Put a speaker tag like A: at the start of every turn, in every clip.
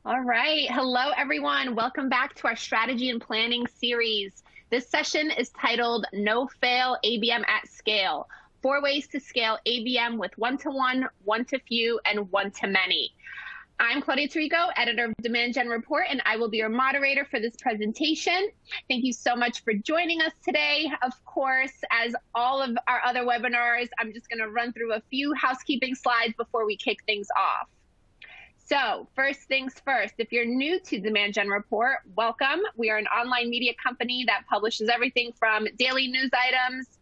A: All right. Hello, everyone. Welcome back to our strategy and planning series. This session is titled No Fail ABM at Scale. 4 ways to scale ABM with one-to-one, one-to-few, and one-to-many. I'm Claudia Tarico, editor of Demand Gen Report, and I will be your moderator for this presentation. Thank you so much for joining us today. Of course, as all of our other webinars, I'm just going to run through a few housekeeping slides before we kick things off. So first things first, if you're new to Demand Gen Report, welcome. We are an online media company that publishes everything from daily news items,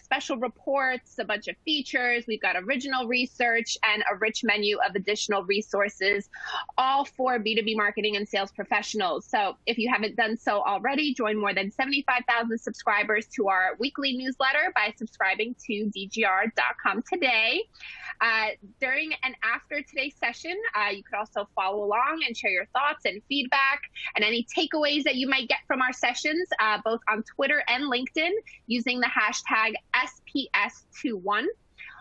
A: special reports, a bunch of features. We've got original research and a rich menu of additional resources, all for B2B marketing and sales professionals. So if you haven't done so already, join more than 75,000 subscribers to our weekly newsletter by subscribing to dgr.com today. During and after today's session, you could also follow along and share your thoughts and feedback and any takeaways that you might get from our sessions, both on Twitter and LinkedIn, using the hashtag SPS21.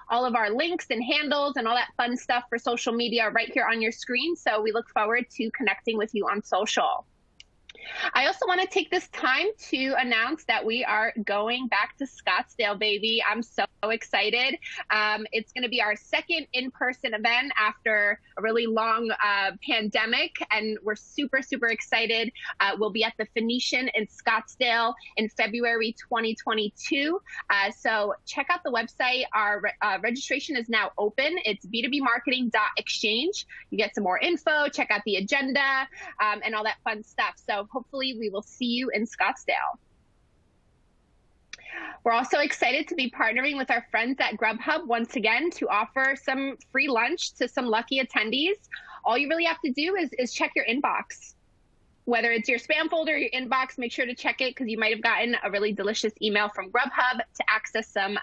A: All of our links and handles and all that fun stuff for social media are right here on your screen. So we look forward to connecting with you on social. I also want to take this time to announce that we are going back to Scottsdale, baby. I'm so excited. It's going to be our second in-person event after a really long pandemic, and we're super excited. We'll be at the Phoenician in Scottsdale in February 2022. So check out the website. Our registration is now open. It's b2bmarketing.exchange. You get some more info, check out the agenda, and all that fun stuff. So hopefully we will see you in Scottsdale. We're also excited to be partnering with our friends at Grubhub once again to offer some free lunch to some lucky attendees. All you really have to do is check your inbox. Whether it's your spam folder or your inbox, make sure to check it because you might have gotten a really delicious email from Grubhub to access some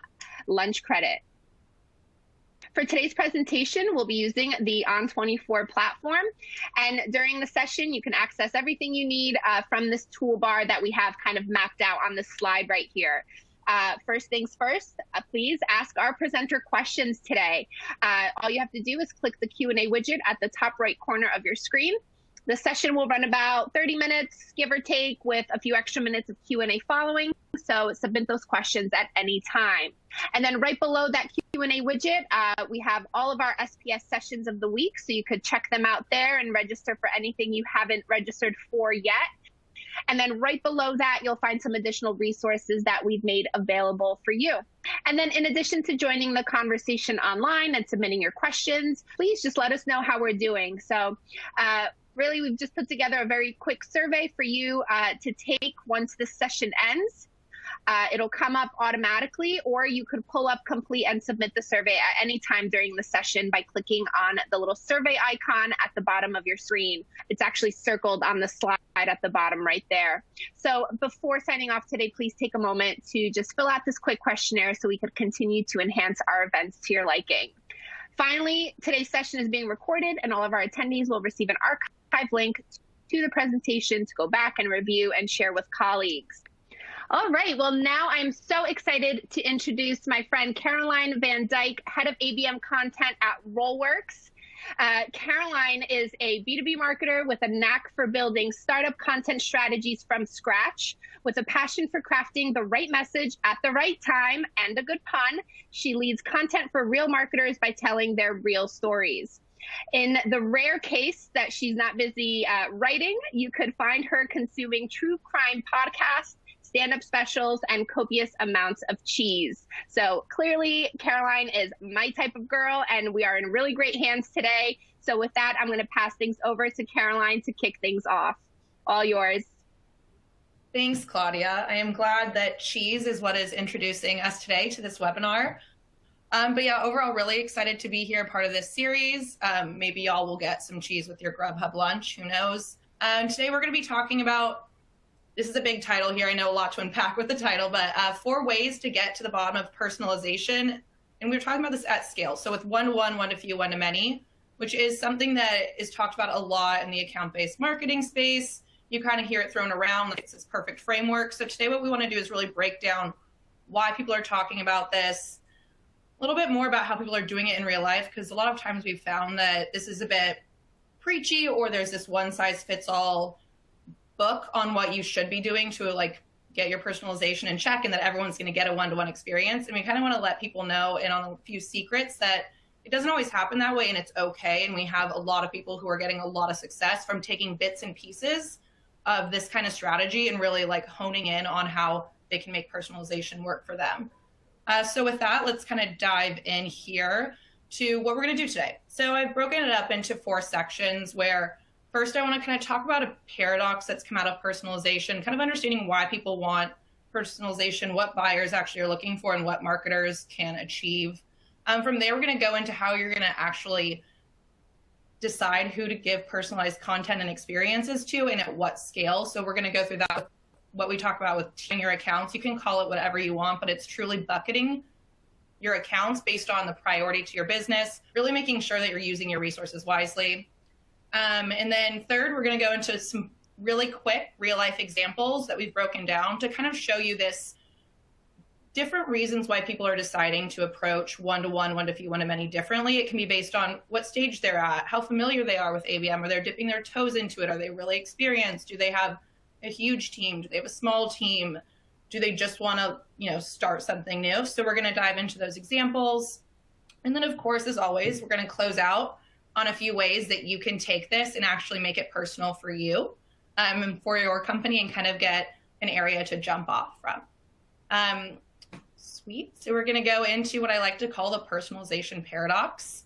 A: lunch credit. For today's presentation, we'll be using the On24 platform. And during the session, you can access everything you need from this toolbar that we have kind of mapped out on this slide right here. First things first, please ask our presenter questions today. All you have to do is click the Q&A widget at the top right corner of your screen. The session will run about 30 minutes, give or take, with a few extra minutes of Q&A following. So submit those questions at any time. And then right below that Q&A widget, we have all of our SPS sessions of the week. So you could check them out there and register for anything you haven't registered for yet. And then right below that, you'll find some additional resources that we've made available for you. And then in addition to joining the conversation online and submitting your questions, please just let us know how we're doing. So really, we've just put together a very quick survey for you to take once this session ends. It'll come up automatically, or you could pull up, complete, and submit the survey at any time during the session by clicking on the little survey icon at the bottom of your screen. It's actually circled on the slide at the bottom right there. So before signing off today, please take a moment to just fill out this quick questionnaire so we could continue to enhance our events to your liking. Finally, today's session is being recorded, and all of our attendees will receive an archive link to the presentation to go back and review and share with colleagues. All right, well, now I'm so excited to introduce my friend Caroline Van Dyke, head of ABM content at RollWorks. Caroline is a B2B marketer with a knack for building startup content strategies from scratch. With a passion for crafting the right message at the right time and a good pun, she leads content for real marketers by telling their real stories. In the rare case that she's not busy writing, you could find her consuming true crime podcasts, stand-up specials, and copious amounts of cheese. So clearly, Caroline is my type of girl, and we are in really great hands today. So with that, I'm going to pass things over to Caroline to kick things off. All yours.
B: Thanks, Claudia. I am glad that cheese is what is introducing us today to this webinar. But yeah, overall, really excited to be here, part of this series. Maybe y'all will get some cheese with your Grubhub lunch, who knows? Today, we're going to be talking about, this is a big title here. I know a lot to unpack with the title, but 4 ways to get to the bottom of personalization. And we were talking about this at scale. So with one-to-one, one-to-few, one-to-many, which is something that is talked about a lot in the account-based marketing space. You kind of hear it thrown around like it's this perfect framework. So today what we want to do is really break down why people are talking about this, a little bit more about how people are doing it in real life, because a lot of times we've found that this is a bit preachy, or there's this one size fits all book on what you should be doing to like get your personalization in check, and that everyone's going to get a one-to-one experience. And we kind of want to let people know, and on a few secrets, that it doesn't always happen that way, and it's okay. And we have a lot of people who are getting a lot of success from taking bits and pieces of this kind of strategy and really like honing in on how they can make personalization work for them. So with that, let's kind of dive in here to what we're going to do today. So I've broken it up into 4 sections, where first I want to kind of talk about a paradox that's come out of personalization, kind of understanding why people want personalization, what buyers actually are looking for, and what marketers can achieve. From there, we're going to go into how you're going to actually decide who to give personalized content and experiences to and at what scale. So we're going to go through that, what we talk about with tiering your accounts. You can call it whatever you want, but it's truly bucketing your accounts based on the priority to your business, really making sure that you're using your resources wisely. And then third, we're going to go into some really quick real life examples that we've broken down to kind of show you this different reasons why people are deciding to approach one-to-one, one-to-few, one-to-many differently. It can be based on what stage they're at, how familiar they are with ABM, or they're dipping their toes into it. Are they really experienced? Do they have a huge team? Do they have a small team? Do they just want to, start something new? So we're going to dive into those examples. And then, of course, as always, we're going to close out on a few ways that you can take this and actually make it personal for you and for your company, and kind of get an area to jump off from. Sweet. So we're going to go into what I like to call the personalization paradox.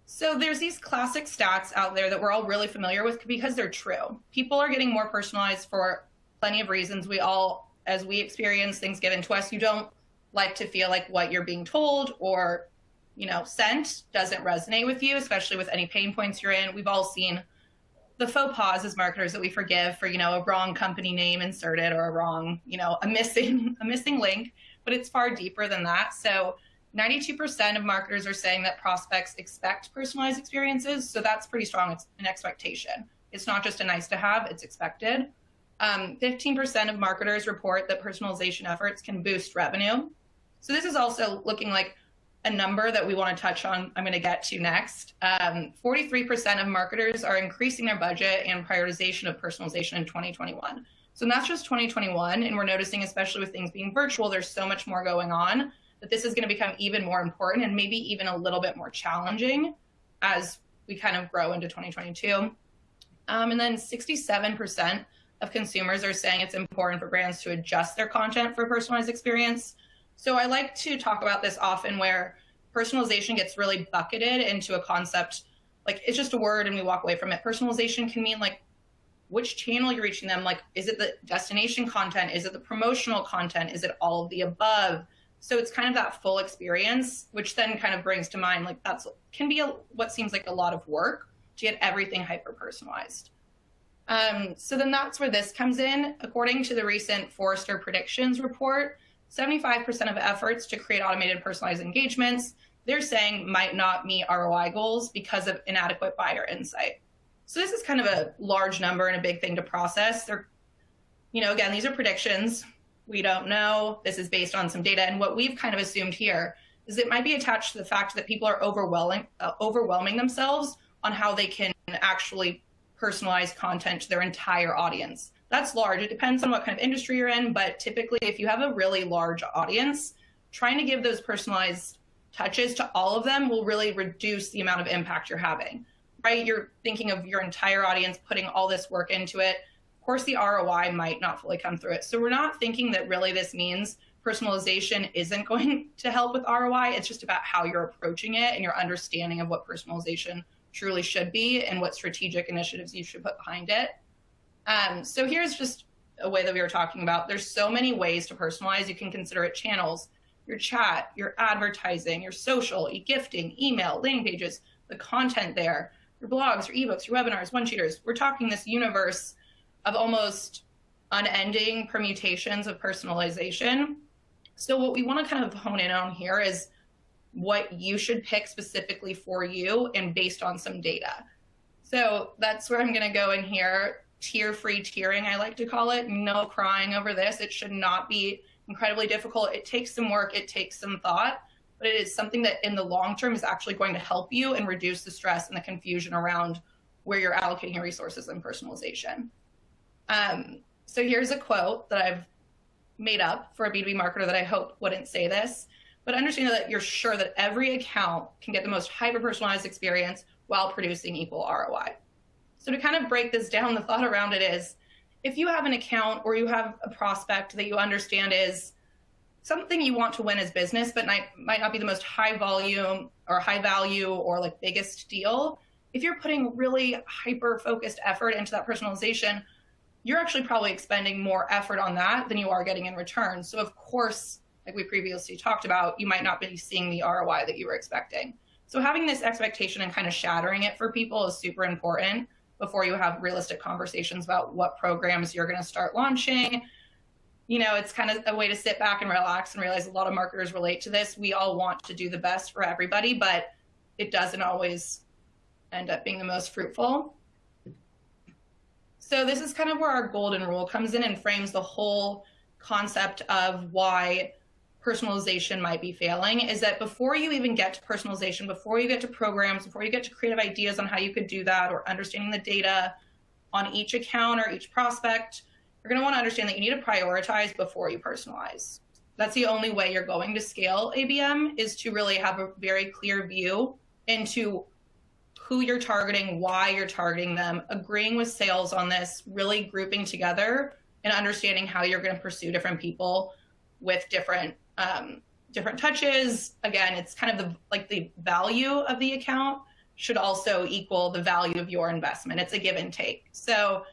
B: So there's these classic stats out there that we're all really familiar with because they're true. People are getting more personalized for plenty of reasons. We all, as we experience things given to us, you don't like to feel like what you're being told or sent doesn't resonate with you, especially with any pain points you're in. We've all seen the faux pas as marketers that we forgive for, a wrong company name inserted, or a wrong, a missing link, but it's far deeper than that. So 92% of marketers are saying that prospects expect personalized experiences. So that's pretty strong. It's an expectation. It's not just a nice to have, it's expected. 15% of marketers report that personalization efforts can boost revenue. So this is also looking like a number that we want to touch on, I'm going to get to next. 43% of marketers are increasing their budget and prioritization of personalization in 2021. So that's just 2021. And we're noticing, especially with things being virtual, there's so much more going on, that this is going to become even more important and maybe even a little bit more challenging as we kind of grow into 2022. And then 67% of consumers are saying it's important for brands to adjust their content for a personalized experience. So I like to talk about this often, where personalization gets really bucketed into a concept, like it's just a word and we walk away from it. Personalization can mean like which channel you're reaching them. Like, is it the destination content? Is it the promotional content? Is it all of the above? So it's kind of that full experience, which then kind of brings to mind, like can be what seems like a lot of work to get everything hyper personalized. So then that's where this comes in. According to the recent Forrester predictions report, 75% of efforts to create automated personalized engagements, they're saying might not meet ROI goals because of inadequate buyer insight. So this is kind of a large number and a big thing to process. They're, again, these are predictions. We don't know. This is based on some data. And what we've kind of assumed here is it might be attached to the fact that people are overwhelming themselves on how they can actually personalize content to their entire audience. That's large. It depends on what kind of industry you're in, but typically if you have a really large audience, trying to give those personalized touches to all of them will really reduce the amount of impact you're having, right? You're thinking of your entire audience, putting all this work into it. Of course, the ROI might not fully come through it. So we're not thinking that really this means personalization isn't going to help with ROI. It's just about how you're approaching it and your understanding of what personalization truly should be and what strategic initiatives you should put behind it. So here's just a way that we were talking about. There's so many ways to personalize. You can consider it channels, your chat, your advertising, your social, e-gifting, email, landing pages, the content there, your blogs, your ebooks, your webinars, one-sheeters. We're talking this universe of almost unending permutations of personalization. So what we want to kind of hone in on here is what you should pick specifically for you and based on some data. So that's where I'm going to go in here. Tier-free tiering, I like to call it. No crying over this. It should not be incredibly difficult. It takes some work. It takes some thought, but it is something that in the long term is actually going to help you and reduce the stress and the confusion around where you're allocating your resources and personalization. So here's a quote that I've made up for a B2B marketer that I hope wouldn't say this, but understand that you're sure that every account can get the most hyper-personalized experience while producing equal ROI. So to kind of break this down, the thought around it is, if you have an account or you have a prospect that you understand is something you want to win as business, but might not be the most high volume or high value or like biggest deal, if you're putting really hyper-focused effort into that personalization, you're actually probably expending more effort on that than you are getting in return. So of course, like we previously talked about, you might not be seeing the ROI that you were expecting. So having this expectation and kind of shattering it for people is super important before you have realistic conversations about what programs you're going to start launching. You know, it's kind of a way to sit back and relax and realize a lot of marketers relate to this. We all want to do the best for everybody, but it doesn't always end up being the most fruitful. So this is kind of where our golden rule comes in and frames the whole concept of why personalization might be failing, is that before you even get to personalization, before you get to programs, before you get to creative ideas on how you could do that or understanding the data on each account or each prospect, you're going to want to understand that you need to prioritize before you personalize. That's the only way you're going to scale ABM, is to really have a very clear view into who you're targeting, why you're targeting them, agreeing with sales on this, really grouping together and understanding how you're going to pursue different people with different touches. Again, it's kind of the value of the account should also equal the value of your investment. It's a give and take. So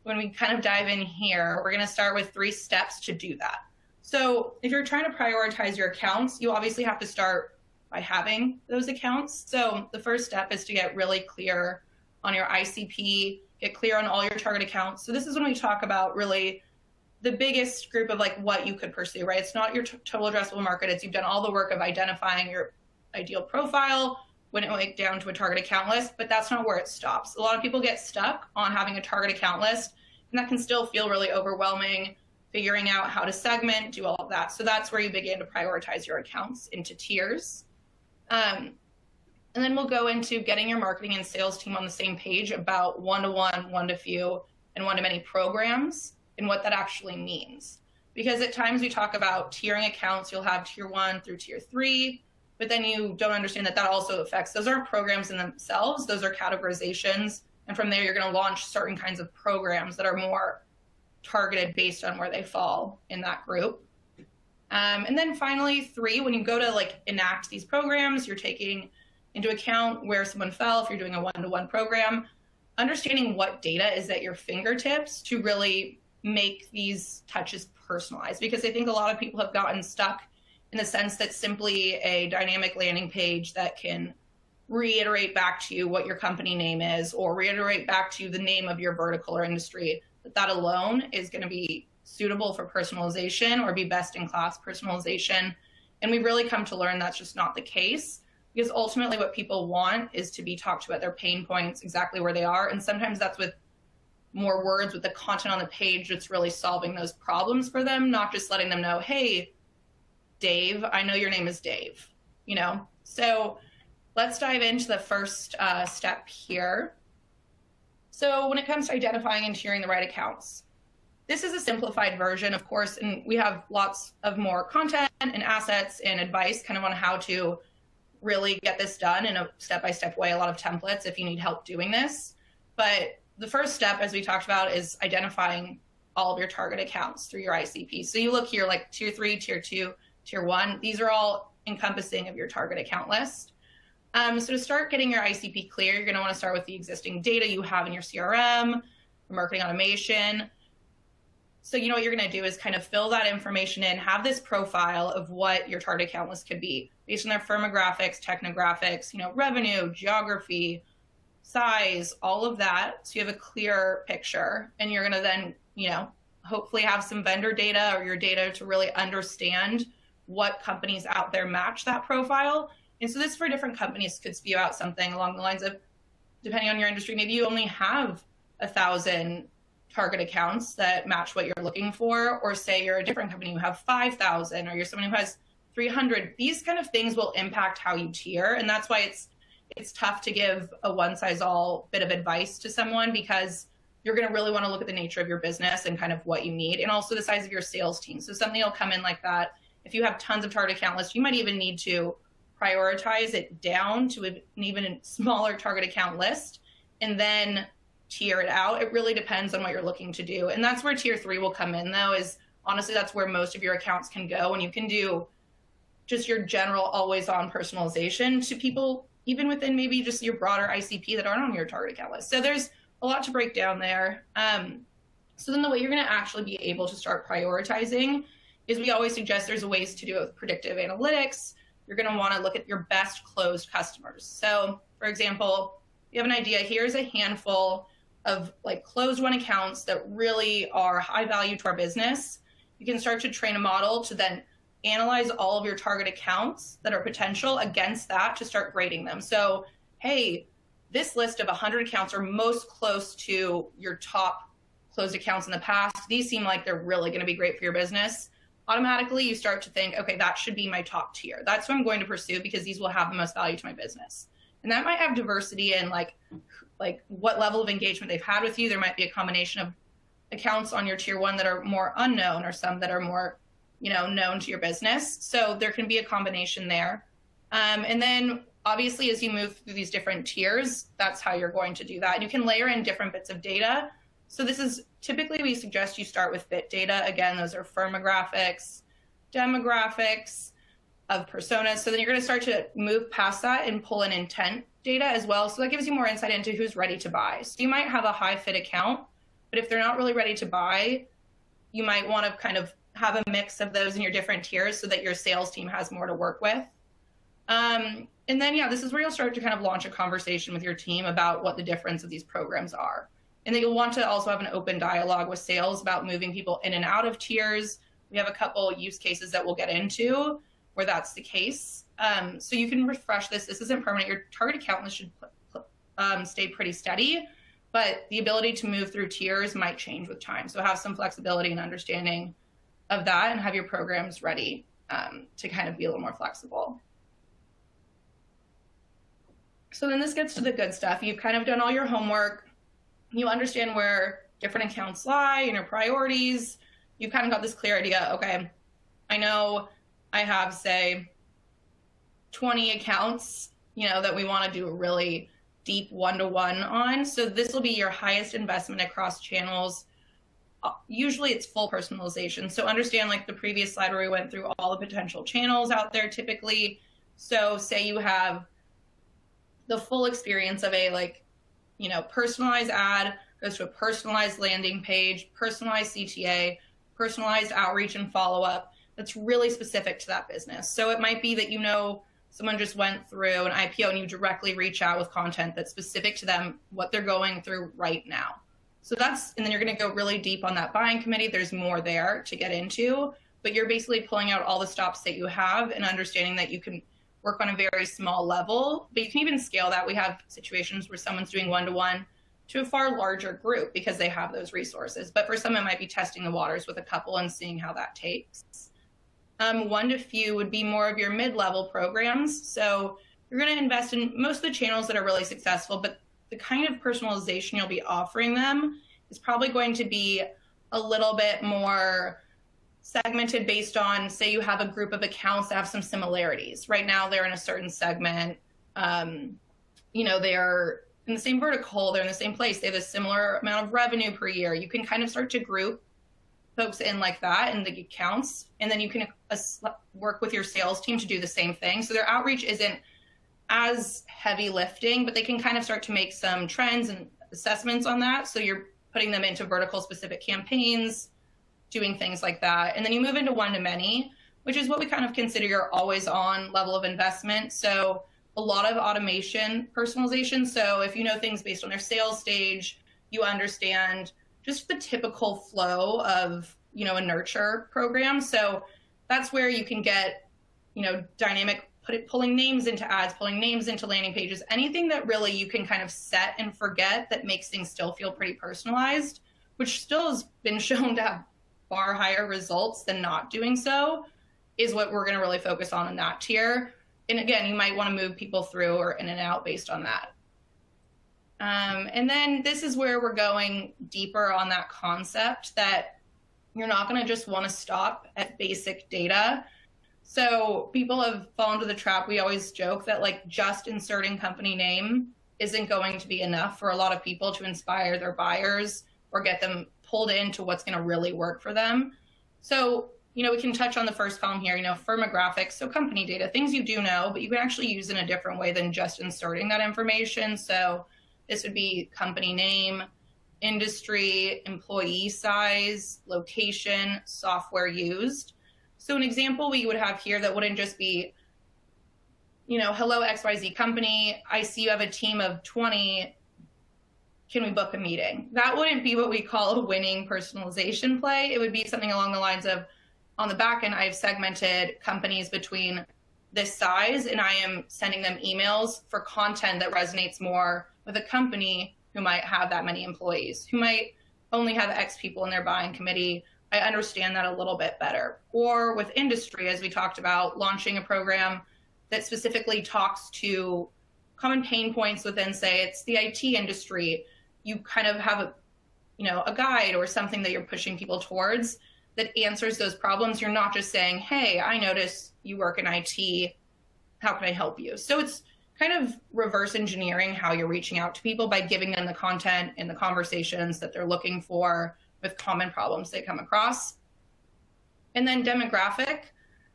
B: when we kind of dive in here, we're going to start with 3 steps to do that. So if you're trying to prioritize your accounts, you obviously have to start by having those accounts. So the first step is to get really clear on your ICP, get clear on all your target accounts. So this is when we talk about really the biggest group of like what you could pursue, right? It's not your total addressable market. It's you've done all the work of identifying your ideal profile, when it went down to a target account list, but that's not where it stops. A lot of people get stuck on having a target account list, and that can still feel really overwhelming, figuring out how to segment, do all of that. So that's where you begin to prioritize your accounts into tiers. And then we'll go into getting your marketing and sales team on the same page about one-to-one, one-to-few, and one-to-many programs and what that actually means. Because at times we talk about tiering accounts, you'll have tier 1 through tier 3, but then you don't understand that that also affects, those aren't programs in themselves, those are categorizations. And from there, you're going to launch certain kinds of programs that are more targeted based on where they fall in that group. And then finally, 3, when you go to like enact these programs, you're taking into account where someone fell if you're doing a one-to-one program, understanding what data is at your fingertips to really make these touches personalized. Because I think a lot of people have gotten stuck in the sense that simply a dynamic landing page that can reiterate back to you what your company name is or reiterate back to you the name of your vertical or industry, that alone is going to be suitable for personalization or be best in class personalization. And we've really come to learn that's just not the case, because ultimately what people want is to be talked to at their pain points, exactly where they are. And sometimes that's with more words, with the content on the page that's really solving those problems for them, not just letting them know, hey, Dave, I know your name is Dave, you know? So let's dive into the first step here. So when it comes to identifying and tiering the right accounts, this is a simplified version, of course, and we have lots of more content and assets and advice kind of on how to really get this done in a step-by-step way, a lot of templates if you need help doing this. But the first step, as we talked about, is identifying all of your target accounts through your ICP. So you look here like tier 3, tier 2, tier 1. These are all encompassing of your target account list. So to start getting your ICP clear, you're going to want to start with the existing data you have in your CRM, marketing automation. So you know what you're going to do is kind of fill that information in, have this profile of what your target account list could be based on their firmographics, technographics, you know, revenue, geography, size, all of that. So you have a clear picture, and you're going to then, you know, hopefully have some vendor data or your data to really understand what companies out there match that profile. And so this for different companies could spew out something along the lines of, depending on your industry, maybe you only have 1,000 target accounts that match what you're looking for, or say you're a different company who have 5,000, or you're someone who has 300. These kind of things will impact how you tier, and that's why it's it's tough to give a one-size-all bit of advice to someone, because you're going to really want to look at the nature of your business and kind of what you need, and also the size of your sales team. So something will come in like that. If you have tons of target account lists, you might even need to prioritize it down to an even smaller target account list and then tier it out. It really depends on what you're looking to do. And that's where tier 3 will come in, though, is honestly, that's where most of your accounts can go. And you can do just your general always on personalization to people, even within maybe just your broader ICP that aren't on your target account list. So there's a lot to break down there. So then the way you're going to actually be able to start prioritizing is, we always suggest there's ways to do it with predictive analytics. You're going to want to look at your best closed customers. So for example, you have an idea, here's a handful of like closed won accounts that really are high value to our business. You can start to train a model to then analyze all of your target accounts that are potential against that to start grading them. So, hey, this list of 100 accounts are most close to your top closed accounts in the past. These seem like they're really going to be great for your business. Automatically, you start to think, okay, that should be my top tier. That's what I'm going to pursue because these will have the most value to my business. And that might have diversity in like what level of engagement they've had with you. There might be a combination of accounts on your tier 1 that are more unknown, or some that are more, known to your business. So there can be a combination there. And then obviously, as you move through these different tiers, that's how you're going to do that. And you can layer in different bits of data. So this is typically, we suggest you start with bit data. Again, those are firmographics, demographics of personas. So then you're going to start to move past that and pull in intent data as well. So that gives you more insight into who's ready to buy. So you might have a high fit account, but if they're not really ready to buy, you might want to kind of have a mix of those in your different tiers so that your sales team has more to work with. And then, this is where you'll start to kind of launch a conversation with your team about what the difference of these programs are. And then you'll want to also have an open dialogue with sales about moving people in and out of tiers. We have a couple use cases that we'll get into where that's the case. So you can refresh this. This isn't permanent. Your target account list should stay pretty steady, but the ability to move through tiers might change with time. So have some flexibility and understanding of that, and have your programs ready to kind of be a little more flexible. So then this gets to the good stuff. You've kind of done all your homework. You understand where different accounts lie and your priorities. You've kind of got this clear idea, okay, I know I have, say, 20 accounts, that we want to do a really deep one-to-one on. So this will be your highest investment across channels. Usually it's full personalization. So understand, like the previous slide where we went through all the potential channels out there typically. So say you have the full experience of a personalized ad, goes to a personalized landing page, personalized CTA, personalized outreach and follow-up that's really specific to that business. So it might be that someone just went through an IPO and you directly reach out with content that's specific to them, what they're going through right now. So and then you're going to go really deep on that buying committee. There's more there to get into, but you're basically pulling out all the stops that you have and understanding that you can work on a very small level, but you can even scale that. We have situations where someone's doing one-to-one to a far larger group because they have those resources. But for some, it might be testing the waters with a couple and seeing how that takes. 1 to few would be more of your mid-level programs. So you're going to invest in most of the channels that are really successful, but the kind of personalization you'll be offering them is probably going to be a little bit more segmented based on, say you have a group of accounts that have some similarities. Right now they're in a certain segment, they're in the same vertical, they're in the same place, they have a similar amount of revenue per year. You can kind of start to group folks in like that in the accounts, and then you can work with your sales team to do the same thing. So their outreach isn't as heavy lifting, but they can kind of start to make some trends and assessments on that. So you're putting them into vertical specific campaigns, doing things like that. And then you move into one-to-many, which is what we kind of consider your always on level of investment. So a lot of automation personalization. So if you know things based on their sales stage, you understand just the typical flow of, a nurture program. So that's where you can get, dynamic pulling names into ads, pulling names into landing pages, anything that really you can kind of set and forget that makes things still feel pretty personalized, which still has been shown to have far higher results than not doing so, is what we're going to really focus on in that tier. And again, you might want to move people through or in and out based on that. And then this is where we're going deeper on that concept that you're not going to just want to stop at basic data. So people have fallen into the trap. We always joke that like just inserting company name isn't going to be enough for a lot of people to inspire their buyers or get them pulled into what's going to really work for them. So, you know, we can touch on the first column here, you know, firmographics, so company data, things you do know, but you can actually use in a different way than just inserting that information. So this would be company name, industry, employee size, location, software used. So an example we would have here that wouldn't just be, you know, hello XYZ company, I see you have a team of 20, can we book a meeting? That wouldn't be what we call a winning personalization play. It would be something along the lines of, on the back end, I've segmented companies between this size, and I am sending them emails for content that resonates more with a company who might have that many employees, who might only have X people in their buying committee. I understand that a little bit better. Or with industry, as we talked about, launching a program that specifically talks to common pain points within, say, it's the IT industry. You kind of have a, you know, a guide or something that you're pushing people towards that answers those problems. You're not just saying, hey, I notice you work in IT. How can I help you? So it's kind of reverse engineering how you're reaching out to people by giving them the content and the conversations that they're looking for with common problems they come across. And then demographic.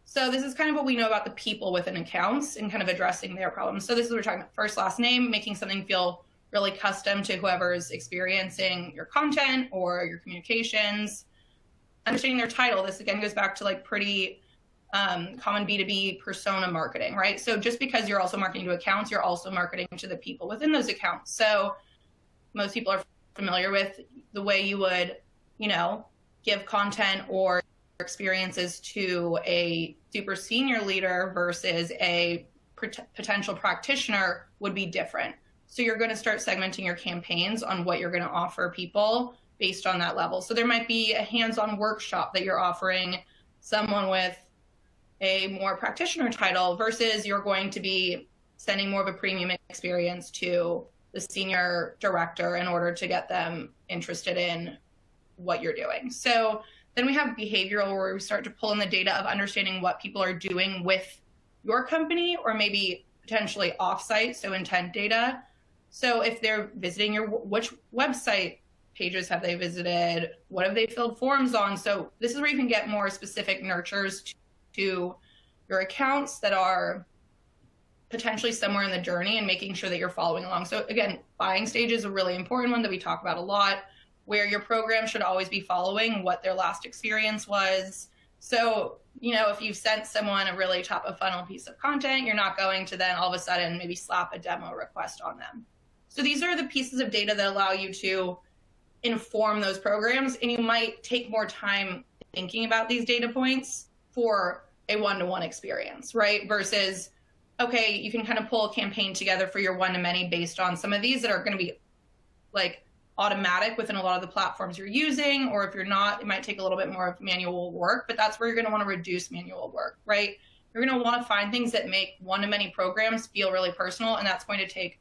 B: So this is kind of what we know about the people within accounts and kind of addressing their problems. So this is what we're talking about: first, last name, making something feel really custom to whoever's experiencing your content or your communications. Understanding their title. This again goes back to like pretty common B2B persona marketing, right? So just because you're also marketing to accounts, you're also marketing to the people within those accounts. So most people are familiar with the way you would, you know, give content or experiences to a super senior leader versus a potential practitioner would be different. So you're going to start segmenting your campaigns on what you're going to offer people based on that level. So there might be a hands-on workshop that you're offering someone with a more practitioner title versus you're going to be sending more of a premium experience to the senior director in order to get them interested in what you're doing. So then we have behavioral, where we start to pull in the data of understanding what people are doing with your company or maybe potentially offsite, so intent data. So if they're visiting your, which website pages have they visited? What have they filled forms on? So this is where you can get more specific nurtures to your accounts that are potentially somewhere in the journey and making sure that you're following along. So again, buying stage is a really important one that we talk about a lot, where your program should always be following what their last experience was. So, you know, if you've sent someone a really top of funnel piece of content, you're not going to then all of a sudden maybe slap a demo request on them. So these are the pieces of data that allow you to inform those programs, and you might take more time thinking about these data points for a one-to-one experience, right? Versus, okay, you can kind of pull a campaign together for your one-to-many based on some of these that are going to be like automatic within a lot of the platforms you're using, or if you're not, it might take a little bit more of manual work, but that's where you're going to want to reduce manual work, right? You're going to want to find things that make one-to-many programs feel really personal, and that's going to take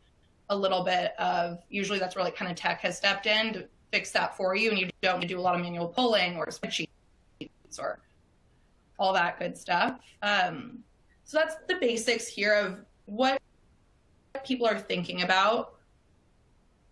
B: a little bit of, usually that's where like kind of tech has stepped in to fix that for you, and you don't do a lot of manual polling or spreadsheets or all that good stuff. So that's the basics here of what people are thinking about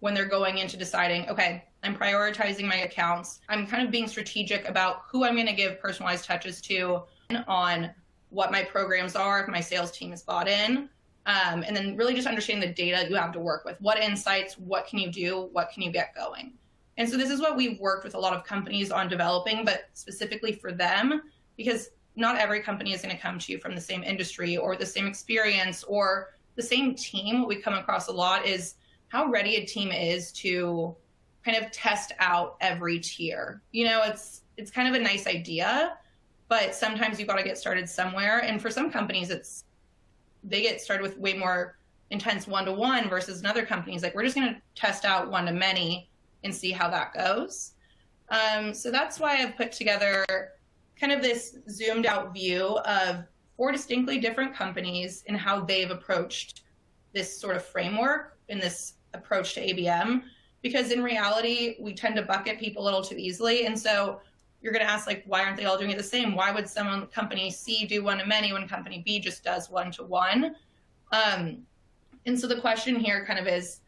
B: when they're going into deciding, okay, I'm prioritizing my accounts. I'm kind of being strategic about who I'm going to give personalized touches to, on what my programs are, if my sales team is bought in. And then really just understanding the data you have to work with. What insights, what can you do, what can you get going? And so this is what we've worked with a lot of companies on developing, but specifically for them, because not every company is going to come to you from the same industry or the same experience or the same team. What we come across a lot is how ready a team is to kind of test out every tier. You know, it's kind of a nice idea, but sometimes you've got to get started somewhere. And for some companies, they get started with way more intense one-to-one versus another companies like, we're just going to test out one-to-many and see how that goes. So that's why I've put together kind of this zoomed out view of 4 distinctly different companies and how they've approached this sort of framework and this approach to ABM, because in reality, we tend to bucket people a little too easily. And so you're going to ask, like, why aren't they all doing it the same? Why would someone, company C, do one-to-many when company B just does one-to-one? And so the question here kind of is,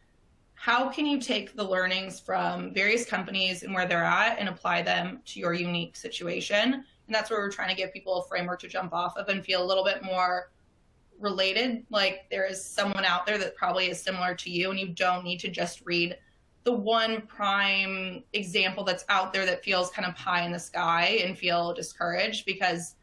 B: how can you take the learnings from various companies and where they're at and apply them to your unique situation? And that's where we're trying to give people a framework to jump off of and feel a little bit more related, like there is someone out there that probably is similar to you, and you don't need to just read the one prime example that's out there that feels kind of pie in the sky and feel discouraged, because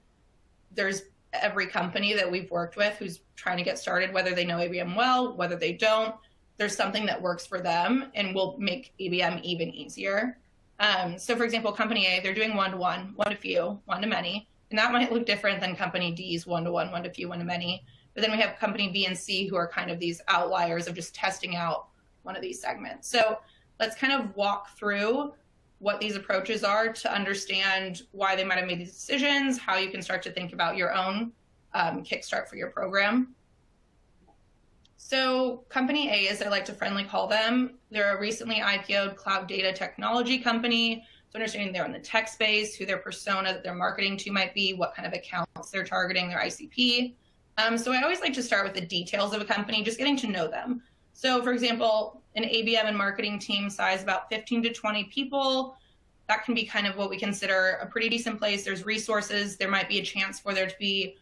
B: there's every company that we've worked with who's trying to get started, whether they know ABM well, whether they don't, there's something that works for them and will make ABM even easier. So for example, company A, they're doing one-to-one, one-to-few, one-to-many, and that might look different than company D's one-to-one, one-to-few, one-to-many. But then we have company B and C who are kind of these outliers of just testing out one of these segments. So let's kind of walk through what these approaches are to understand why they might have made these decisions, how you can start to think about your own kickstart for your program. So company A, as I like to friendly call them, they're a recently IPO'd cloud data technology company. So understanding they're in the tech space, who their persona that they're marketing to might be, what kind of accounts they're targeting, their ICP. So I always like to start with the details of a company, just getting to know them. So for example, an ABM and marketing team size about 15 to 20 people. That can be kind of what we consider a pretty decent place. There's resources. There might be a chance for there to be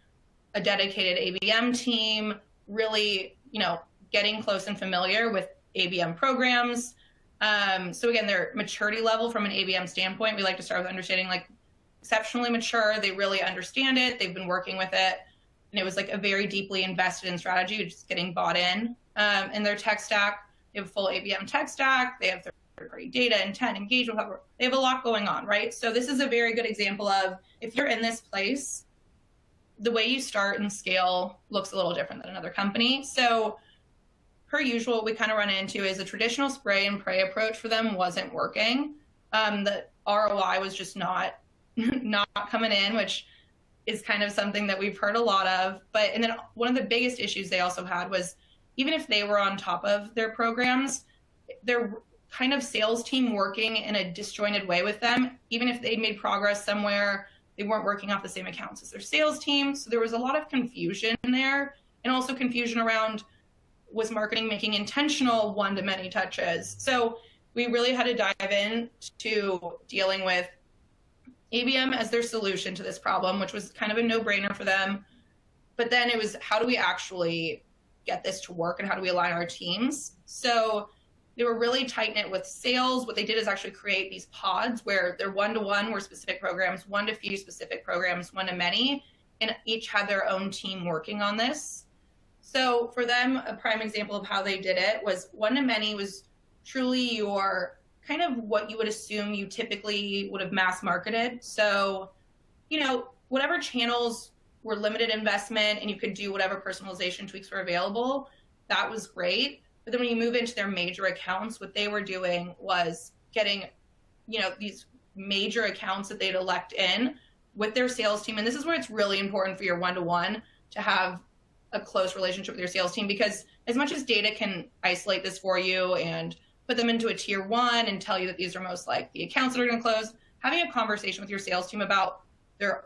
B: a dedicated ABM team, really, getting close and familiar with ABM programs. So again, their maturity level from an ABM standpoint, we like to start with understanding like exceptionally mature. They really understand it. They've been working with it. And it was like a very deeply invested in strategy, just getting bought in. And their tech stack, they have a full ABM tech stack. They have third-party data, intent, engagement. They have a lot going on, right? So this is a very good example of, if you're in this place, the way you start and scale looks a little different than another company. So per usual, what we kind of run into is a traditional spray and pray approach for them wasn't working. The ROI was just not coming in, which is kind of something that we've heard a lot of. And then one of the biggest issues they also had was, even if they were on top of their programs, their kind of sales team working in a disjointed way with them, even if they made progress somewhere, they weren't working off the same accounts as their sales team. So there was a lot of confusion there, and also confusion around, was marketing making intentional one-to-many touches? So we really had to dive into dealing with ABM as their solution to this problem, which was kind of a no-brainer for them. But then it was, how do we actually get this to work, and how do we align our teams? So they were really tight-knit with sales. What they did is actually create these pods where they're one-to-one were specific programs, one-to-few specific programs, one-to-many, and each had their own team working on this. So for them, a prime example of how they did it was one-to-many was truly your kind of what you would assume you typically would have mass marketed. So, whatever channels were limited investment and you could do whatever personalization tweaks were available, that was great. But then when you move into their major accounts, what they were doing was getting, these major accounts that they'd elect in with their sales team. And this is where it's really important for your one-to-one to have a close relationship with your sales team, because as much as data can isolate this for you and put them into a tier 1 and tell you that these are most like the accounts that are going to close, having a conversation with your sales team about their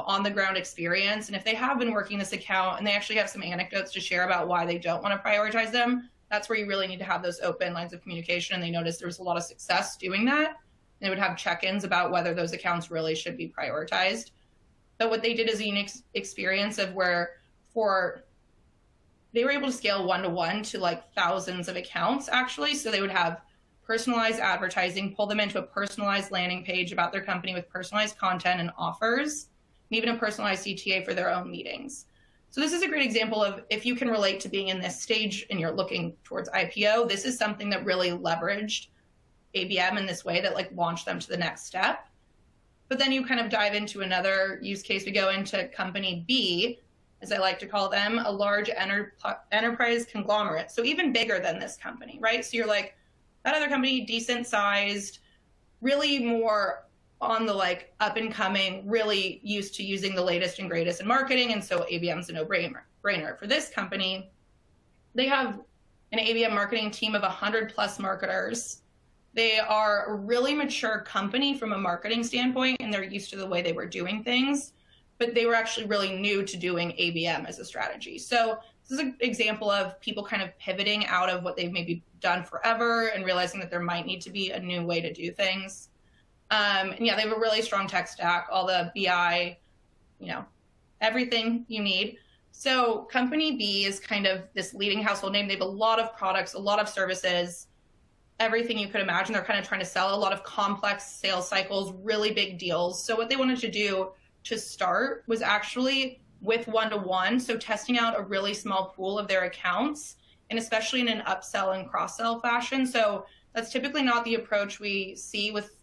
B: on the ground experience, and if they have been working this account and they actually have some anecdotes to share about why they don't want to prioritize them, that's where you really need to have those open lines of communication. And they noticed there was a lot of success doing that. They would have check-ins about whether those accounts really should be prioritized. But what they did is a unique experience of where they were able to scale one-to-one to like thousands of accounts actually. So they would have personalized advertising, pull them into a personalized landing page about their company with personalized content and offers, and even a personalized CTA for their own meetings. So this is a great example of, if you can relate to being in this stage and you're looking towards IPO, this is something that really leveraged ABM in this way that like launched them to the next step. But then you kind of dive into another use case. We go into company B, as I like to call them, a large enterprise conglomerate. So even bigger than this company, right? So you're like, that other company, decent sized, really more on the like up and coming, really used to using the latest and greatest in marketing. And so ABM's a no-brainer. For this company, they have an ABM marketing team of 100 plus marketers. They are a really mature company from a marketing standpoint, and they're used to the way they were doing things, but they were actually really new to doing ABM as a strategy. So this is an example of people kind of pivoting out of what they've maybe done forever and realizing that there might need to be a new way to do things. And yeah, they have a really strong tech stack, all the BI, everything you need. So Company B is kind of this leading household name. They have a lot of products, a lot of services, everything you could imagine. They're kind of trying to sell a lot of complex sales cycles, really big deals. So what they wanted to do to start was actually with one-to-one. So testing out a really small pool of their accounts, and especially in an upsell and cross-sell fashion. So that's typically not the approach we see with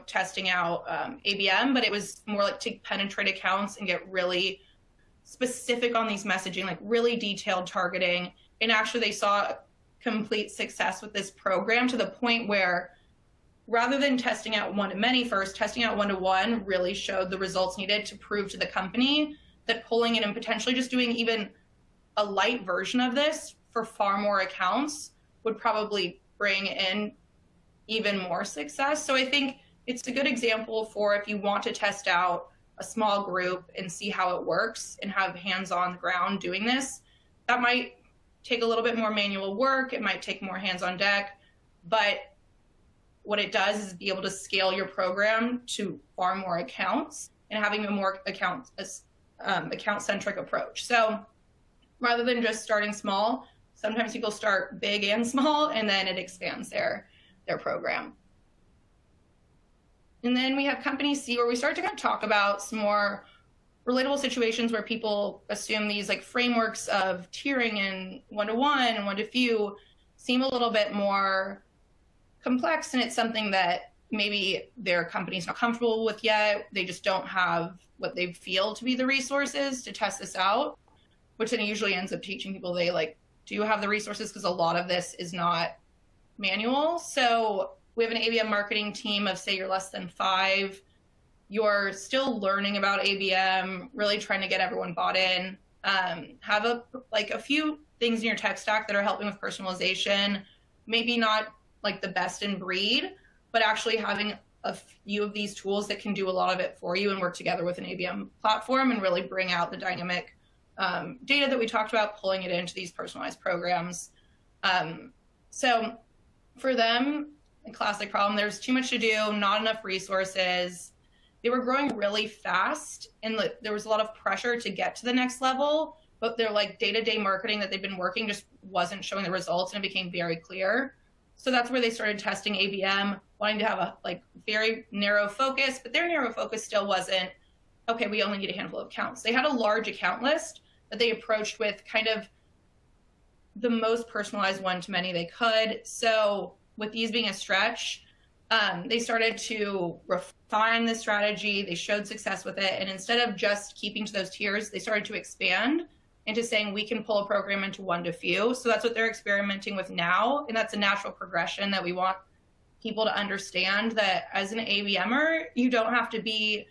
B: testing out ABM, but it was more like to penetrate accounts and get really specific on these messaging, like really detailed targeting. And actually they saw complete success with this program to the point where rather than testing out one-to-many first, testing out one-to-one really showed the results needed to prove to the company that pulling it and potentially just doing even a light version of this for far more accounts would probably bring in even more success. So I think it's a good example for if you want to test out a small group and see how it works and have hands on the ground doing this. That might take a little bit more manual work. It might take more hands on deck, but what it does is be able to scale your program to far more accounts and having a more account-centric approach. So rather than just starting small, sometimes people start big and small, and then it expands their program. And then we have Company C, where we start to kind of talk about some more relatable situations where people assume these like frameworks of tiering and one-to-one and one-to-few seem a little bit more complex, and it's something that maybe their company's not comfortable with yet. They just don't have what they feel to be the resources to test this out, which then usually ends up teaching people they do have the resources, because a lot of this is not manual. So we have an ABM marketing team of, say, you're less than 5. You're still learning about ABM, really trying to get everyone bought in. Have a few things in your tech stack that are helping with personalization. Maybe not like the best in breed, but actually having a few of these tools that can do a lot of it for you and work together with an ABM platform and really bring out the dynamic data that we talked about, pulling it into these personalized programs. So for them, a classic problem, there's too much to do, not enough resources. They were growing really fast, and there was a lot of pressure to get to the next level, but their day-to-day marketing that they've been working just wasn't showing the results, and it became very clear. So that's where they started testing ABM, wanting to have a very narrow focus, but their narrow focus still wasn't, okay, we only need a handful of accounts. They had a large account list that they approached with kind of the most personalized one-to-many they could. So with these being a stretch, they started to refine the strategy. They showed success with it. And instead of just keeping to those tiers, they started to expand into saying we can pull a program into one-to-few. So that's what they're experimenting with now. And that's a natural progression that we want people to understand, that as an ABMer, you don't have to be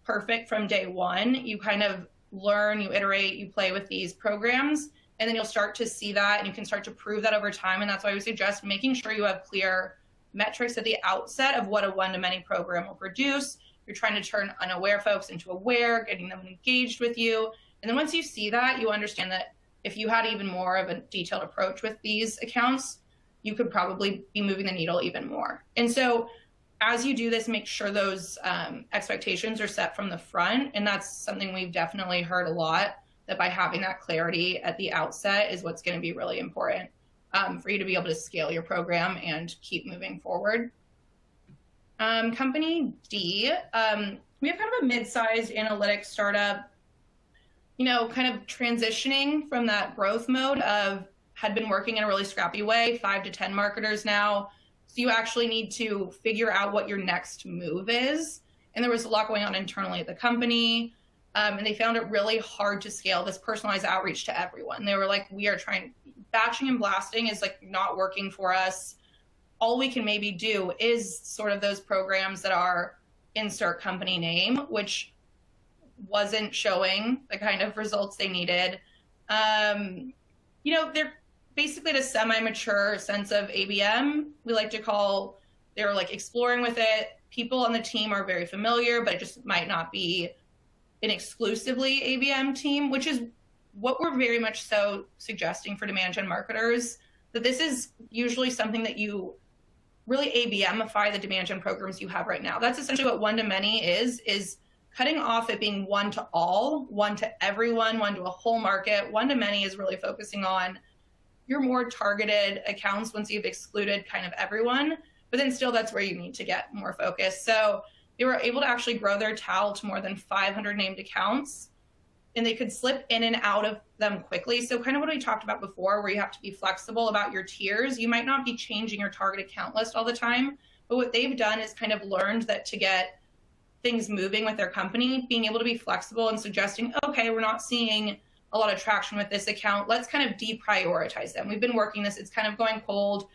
B: perfect from day one. You kind of learn, you iterate, you play with these programs, and then you'll start to see that, and you can start to prove that over time. And that's why we suggest making sure you have clear metrics at the outset of what a one-to-many program will produce. You're trying to turn unaware folks into aware, getting them engaged with you. And then once you see that, you understand that if you had even more of a detailed approach with these accounts, you could probably be moving the needle even more. And so as you do this, make sure those expectations are set from the front. And that's something we've definitely heard a lot, that by having that clarity at the outset is what's going to be really important for you to be able to scale your program and keep moving forward. Company D, we have kind of a mid-sized analytics startup, kind of transitioning from that growth mode of had been working in a really scrappy way, 5 to 10 marketers now. So you actually need to figure out what your next move is. And there was a lot going on internally at the company. And they found it really hard to scale this personalized outreach to everyone. They were like, batching and blasting is not working for us. All we can maybe do is sort of those programs that are insert company name, which wasn't showing the kind of results they needed. They're basically at a semi-mature sense of ABM. We like to call, they're like exploring with it. People on the team are very familiar, but it just might not be an exclusively ABM team, which is what we're very much so suggesting for demand gen marketers, that this is usually something that you really ABMify the demand gen programs you have right now. That's essentially what one-to-many is cutting off it being one to all, one to everyone, one to a whole market. One-to-many is really focusing on your more targeted accounts once you've excluded kind of everyone, but then still that's where you need to get more focused. So they were able to actually grow their TAL to more than 500 named accounts, and they could slip in and out of them quickly. So kind of what we talked about before, where you have to be flexible about your tiers. You might not be changing your target account list all the time, but what they've done is kind of learned that to get things moving with their company, being able to be flexible and suggesting, okay, we're not seeing a lot of traction with this account. Let's kind of deprioritize them. We've been working this, it's kind of going cold.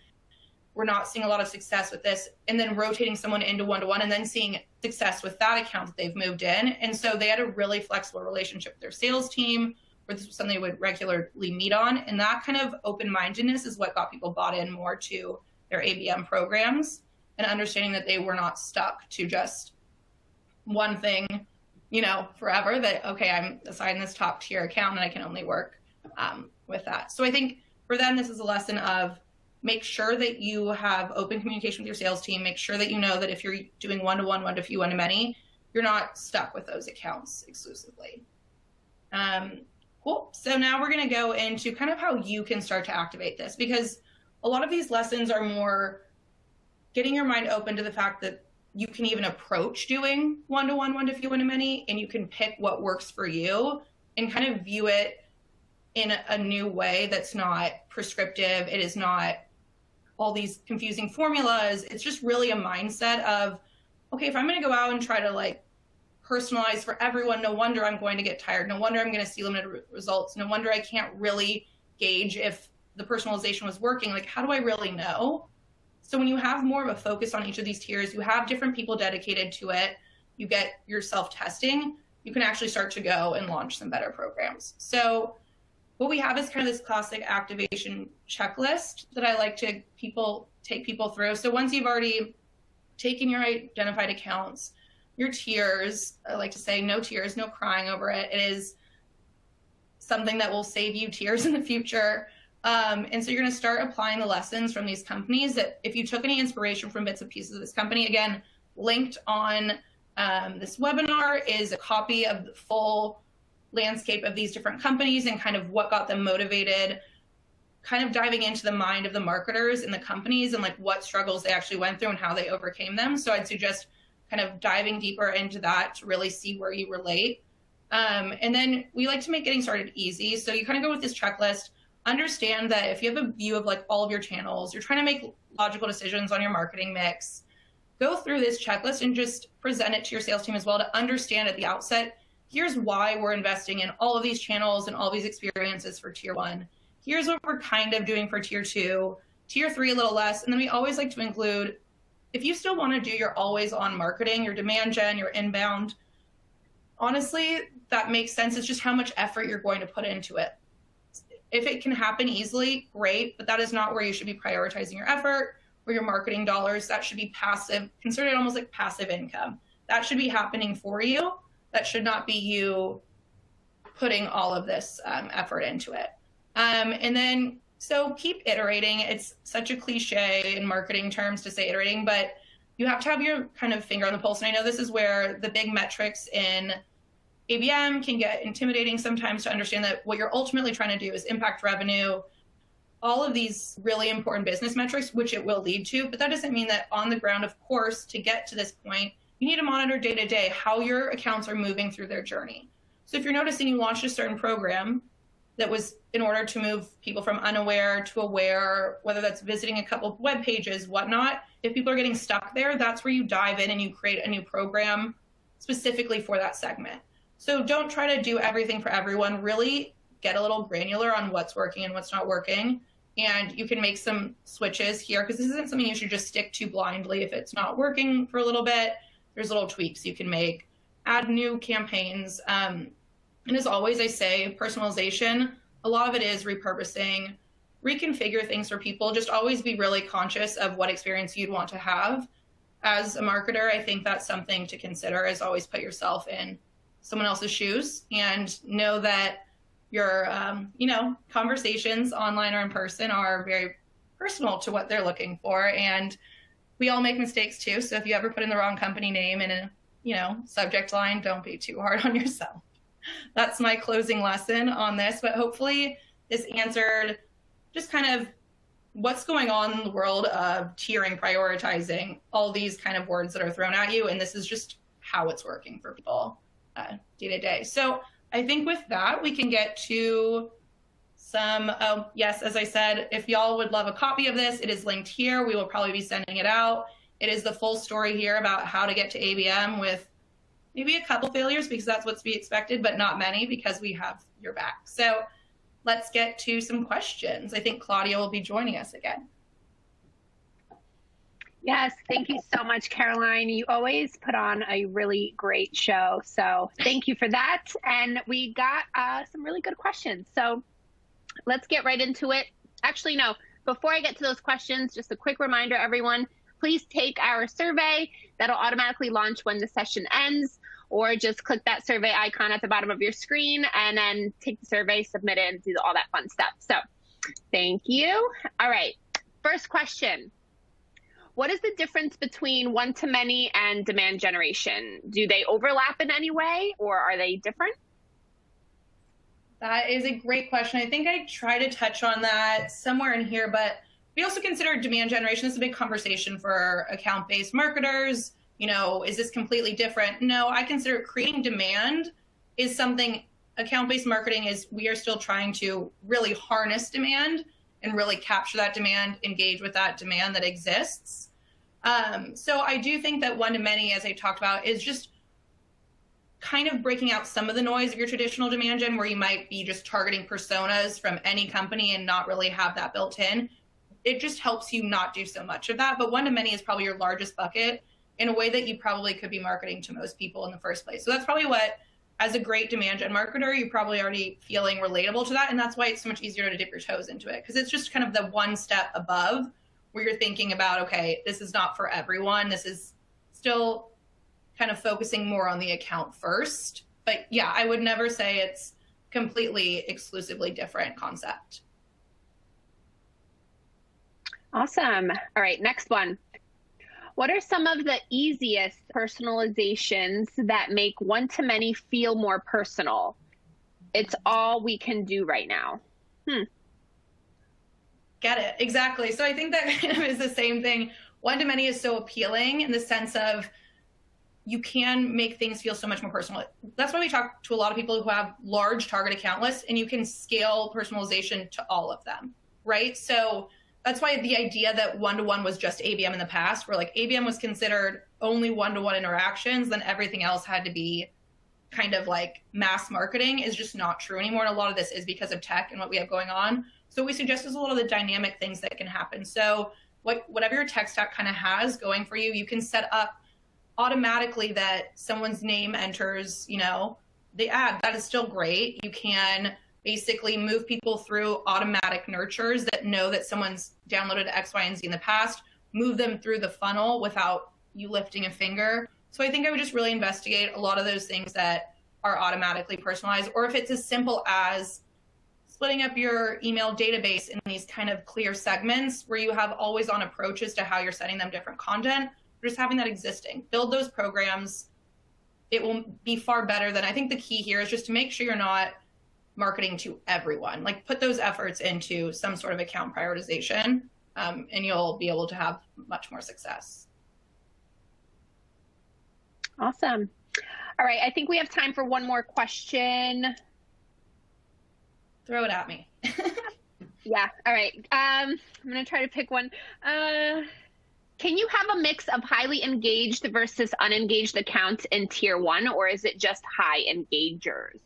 B: We're not seeing a lot of success with this, and then rotating someone into one-to-one and then seeing success with that account that they've moved in. And so they had a really flexible relationship with their sales team, where this was something they would regularly meet on. And that kind of open-mindedness is what got people bought in more to their ABM programs, and understanding that they were not stuck to just one thing, forever, that, okay, I'm assigned this top tier account and I can only work with that. So I think for them, this is a lesson of make sure that you have open communication with your sales team. Make sure that you know that if you're doing one-to-one, one-to-few, one-to-many, you're not stuck with those accounts exclusively. Cool. So now we're going to go into kind of how you can start to activate this, because a lot of these lessons are more getting your mind open to the fact that you can even approach doing one-to-one, one-to-few, one-to-many, and you can pick what works for you and kind of view it in a new way that's not prescriptive. It is not all these confusing formulas. It's just really a mindset of, okay, if I'm going to go out and try to personalize for everyone, no wonder I'm going to get tired. No wonder I'm going to see limited results. No wonder I can't really gauge if the personalization was working. How do I really know? So when you have more of a focus on each of these tiers, you have different people dedicated to it, you get your self-testing, you can actually start to go and launch some better programs. So what we have is kind of this classic activation checklist that I like to take people through. So once you've already taken your identified accounts, your tiers, I like to say no tears, no crying over it. It is something that will save you tears in the future. And so you're going to start applying the lessons from these companies that if you took any inspiration from bits and pieces of this company, again, linked on this webinar is a copy of the full landscape of these different companies and kind of what got them motivated, kind of diving into the mind of the marketers and the companies and what struggles they actually went through and how they overcame them. So I'd suggest kind of diving deeper into that to really see where you relate. And then we like to make getting started easy. So you kind of go with this checklist, understand that if you have a view of all of your channels, you're trying to make logical decisions on your marketing mix, go through this checklist and just present it to your sales team as well to understand at the outset, here's why we're investing in all of these channels and all these experiences for tier 1. Here's what we're kind of doing for tier 2, tier 3 a little less. And then we always like to include, if you still want to do your always on marketing, your demand gen, your inbound, honestly, that makes sense. It's just how much effort you're going to put into it. If it can happen easily, great, but that is not where you should be prioritizing your effort or your marketing dollars. That should be passive, consider it almost like passive income. That should be happening for you. That should not be you putting all of this effort into it. And then, so keep iterating. It's such a cliche in marketing terms to say iterating, but you have to have your kind of finger on the pulse. And I know this is where the big metrics in ABM can get intimidating sometimes to understand that what you're ultimately trying to do is impact revenue, all of these really important business metrics, which it will lead to. But that doesn't mean that on the ground, of course, to get to this point, you need to monitor day to day how your accounts are moving through their journey. So if you're noticing you launched a certain program that was in order to move people from unaware to aware, whether that's visiting a couple of web pages, whatnot, if people are getting stuck there, that's where you dive in and you create a new program specifically for that segment. So don't try to do everything for everyone. Really get a little granular on what's working and what's not working. And you can make some switches here because this isn't something you should just stick to blindly if it's not working for a little bit. there's little tweaks you can make, add new campaigns. And as always, I say personalization, a lot of it is repurposing, reconfigure things for people. Just always be really conscious of what experience you'd want to have. As a marketer, I think that's something to consider, is always put yourself in someone else's shoes and know that your, conversations online or in person are very personal to what they're looking for. And we all make mistakes too. So if you ever put in the wrong company name in a, subject line, don't be too hard on yourself. That's my closing lesson on this, but hopefully this answered just kind of what's going on in the world of tiering, prioritizing, all these kind of words that are thrown at you. And this is just how it's working for people day to day. So I think with that, we can get to some, yes, as I said, if y'all would love a copy of this, it is linked here. We will probably be sending it out. It is the full story here about how to get to ABM with maybe a couple failures, because that's what's to be expected, but not many, because we have your back. So let's get to some questions. I think Claudia will be joining us again.
A: Yes, thank you so much, Caroline. You always put on a really great show. So thank you for that. And we got some really good questions. So let's get right into it. Actually, no, before I get to those questions, just a quick reminder, everyone, please take our survey. That'll automatically launch when the session ends, or just click that survey icon at the bottom of your screen and then take the survey, submit it, and do all that fun stuff. So thank you. All right, first question. What is the difference between one-to-many and demand generation? Do they overlap in any way, or are they different?
B: That is a great question. I think I try to touch on that somewhere in here, but we also consider demand generation. This is a big conversation for account-based marketers. Is this completely different? No, I consider creating demand is something account-based marketing is. We are still trying to really harness demand and really capture that demand, engage with that demand that exists. So I do think that one-to-many, as I talked about, is just kind of breaking out some of the noise of your traditional demand gen, where you might be just targeting personas from any company and not really have that built in. It just helps you not do so much of that. But one-to-many is probably your largest bucket in a way that you probably could be marketing to most people in the first place. So that's probably what, as a great demand gen marketer, you're probably already feeling relatable to that. And that's why it's so much easier to dip your toes into it, because it's just kind of the one step above where you're thinking about, okay, this is not for everyone. This is still kind of focusing more on the account first. But yeah, I would never say it's completely exclusively different concept.
A: Awesome. All right, next one. What are some of the easiest personalizations that make one-to-many feel more personal? It's all we can do right now.
B: Get it. Exactly. So I think that kind of is the same thing. One-to-many is so appealing in the sense of you can make things feel so much more personal. That's why we talk to a lot of people who have large target account lists, and you can scale personalization to all of them, right? So that's why the idea that one-to-one was just ABM in the past, where like ABM was considered only one-to-one interactions, then everything else had to be kind of like mass marketing, is just not true anymore. And a lot of this is because of tech and what we have going on. So we suggest is a lot of the dynamic things that can happen. So whatever your tech stack kind of has going for you, you can set up automatically that someone's name enters, the ad. That is still great. You can basically move people through automatic nurtures that know that someone's downloaded X, Y, and Z in the past, move them through the funnel without you lifting a finger. So I think I would just really investigate a lot of those things that are automatically personalized, or if it's as simple as splitting up your email database in these kind of clear segments where you have always on approaches to how you're sending them different content, just having that existing. Build those programs. It will be far better than, I think the key here is just to make sure you're not marketing to everyone. Like put those efforts into some sort of account prioritization, and you'll be able to have much more success.
A: Awesome. All right, I think we have time for one more question.
B: Throw it at me.
A: Yeah, all right. I'm gonna try to pick one. Can you have a mix of highly engaged versus unengaged accounts in tier 1, or is it just high engagers?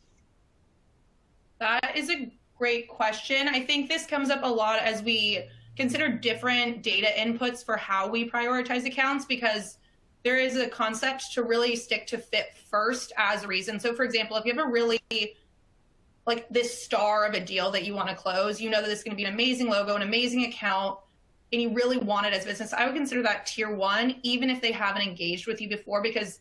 B: That is a great question. I think this comes up a lot as we consider different data inputs for how we prioritize accounts, because there is a concept to really stick to fit first as a reason. So for example, if you have a really like this star of a deal that you want to close, you know that it's going to be an amazing logo, an amazing account, and you really want it as business, I would consider that tier one, even if they haven't engaged with you before, because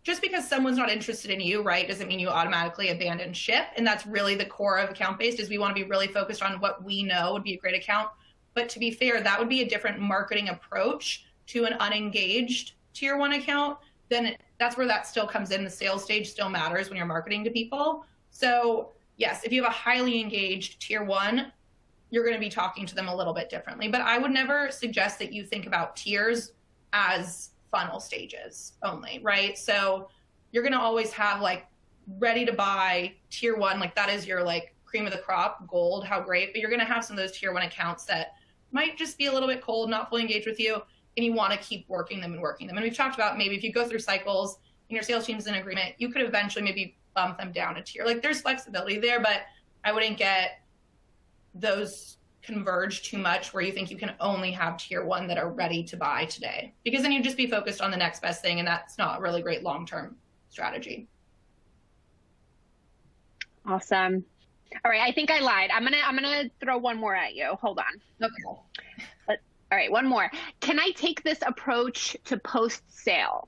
B: just because someone's not interested in you, right, doesn't mean you automatically abandon ship. And that's really the core of account-based, is we want to be really focused on what we know would be a great account. But to be fair, that would be a different marketing approach to an unengaged tier one account. Then that's where that still comes in. The sales stage still matters when you're marketing to people. So yes, if you have a highly engaged tier one, you're going to be talking to them a little bit differently. But I would never suggest that you think about tiers as funnel stages only, right? So you're going to always have like ready to buy tier one, like that is your like cream of the crop, gold, how great. But you're going to have some of those tier one accounts that might just be a little bit cold, not fully engaged with you, and you want to keep working them and working them. And we've talked about maybe if you go through cycles and your sales team's in agreement, you could eventually maybe bump them down a tier. Like there's flexibility there, but I wouldn't get those converge too much where you think you can only have tier one that are ready to buy today, because then you'd just be focused on the next best thing, and that's not a really great long-term strategy.
A: Awesome. All right, I think I lied. I'm gonna throw one more at you. Hold on.
B: Okay.
A: All right, one more. Can I take this approach to post-sale?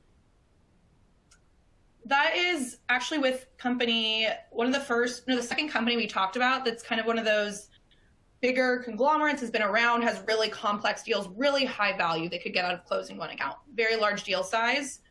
B: That is actually with company, the second company we talked about that's kind of one of those bigger conglomerates, has been around, has really complex deals, really high value they could get out of closing one account, very large deal size.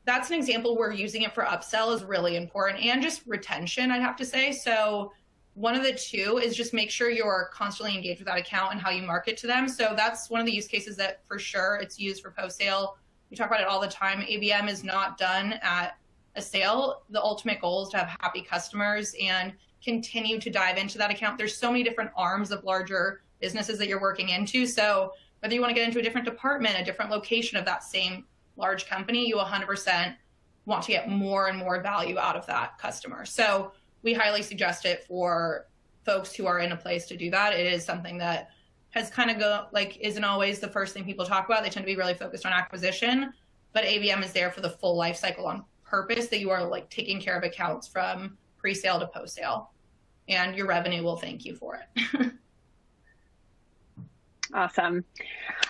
B: That's an example where using it for upsell is really important, and just retention, I'd have to say. So one of the two is just make sure you're constantly engaged with that account and how you market to them. So that's one of the use cases that for sure it's used for post-sale. We talk about it all the time. ABM is not done at a sale. The ultimate goal is to have happy customers and continue to dive into that account. There's so many different arms of larger businesses that you're working into. So whether you want to get into a different department, a different location of that same large company, you 100% want to get more and more value out of that customer. So we highly suggest it for folks who are in a place to do that. It is something that has kind of isn't always the first thing people talk about. They tend to be really focused on acquisition, but ABM is there for the full life cycle on purpose, that you are like taking care of accounts from pre-sale to post-sale, and your revenue will thank you for it.
A: Awesome.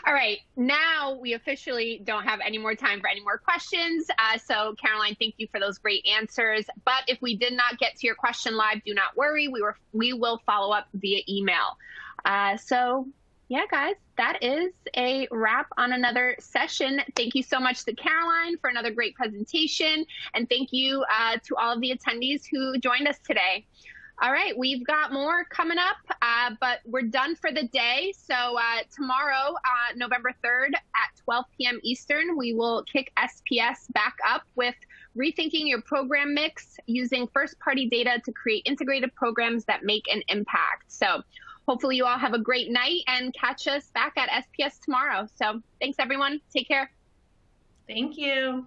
A: All right, now we officially don't have any more time for any more questions. So Caroline, thank you for those great answers. But if we did not get to your question live, do not worry. We will follow up via email. So yeah, guys, that is a wrap on another session. Thank you so much to Caroline for another great presentation. And thank you to all of the attendees who joined us today. All right, we've got more coming up, but we're done for the day. So tomorrow, November 3rd at 12 p.m. Eastern, we will kick SPS back up with rethinking your program mix using first-party data to create integrated programs that make an impact. So hopefully you all have a great night and catch us back at SPS tomorrow. So thanks, everyone. Take care.
B: Thank you.